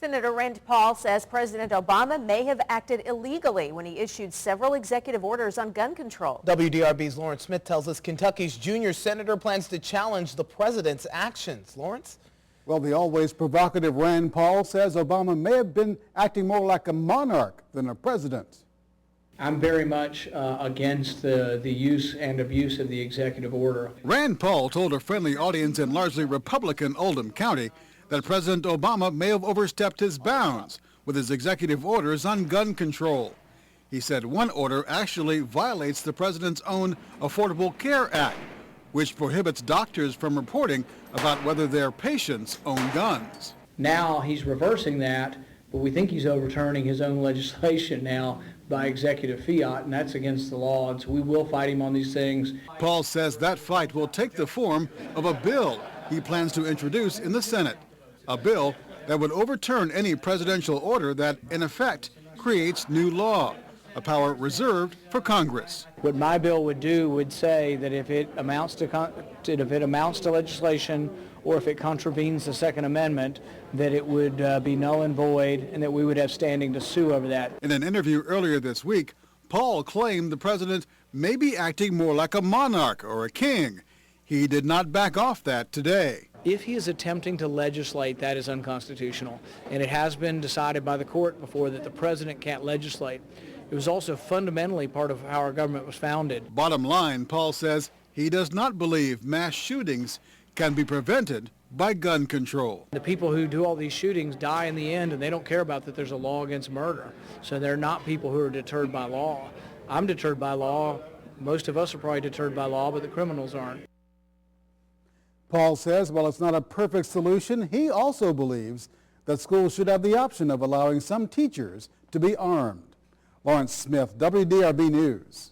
Senator Rand Paul says President Obama may have acted illegally when he issued several executive orders on gun control. WDRB's Lawrence Smith tells us Kentucky's junior senator plans to challenge the president's actions. Lawrence? Well, the always provocative Rand Paul says Obama may have been acting more like a monarch than a president. I'm very much against the use and abuse of the executive order. Rand Paul told a friendly audience in largely Republican Oldham County that President Obama may have overstepped his bounds with his executive orders on gun control. He said one order actually violates the president's own Affordable Care Act, which prohibits doctors from reporting about whether their patients own guns. Now he's reversing that, but we think he's overturning his own legislation now by executive fiat, and that's against the law, and so we will fight him on these things. Paul says that fight will take the form of a bill he plans to introduce in the Senate, a bill that would overturn any presidential order that, in effect, creates new law, a power reserved for Congress. What my bill would do would say that if it amounts to legislation or if it contravenes the Second Amendment, that it would be null and void and that we would have standing to sue over that. In an interview earlier this week, Paul claimed the president may be acting more like a monarch or a king. He did not back off that today. If he is attempting to legislate, that is unconstitutional, and it has been decided by the court before that the president can't legislate. It was also fundamentally part of how our government was founded. Bottom line, Paul says he does not believe mass shootings can be prevented by gun control. The people who do all these shootings die in the end, and they don't care about that there's a law against murder. So they're not people who are deterred by law. I'm deterred by law. Most of us are probably deterred by law, but the criminals aren't. Paul says while it's not a perfect solution, he also believes that schools should have the option of allowing some teachers to be armed. Lawrence Smith, WDRB News.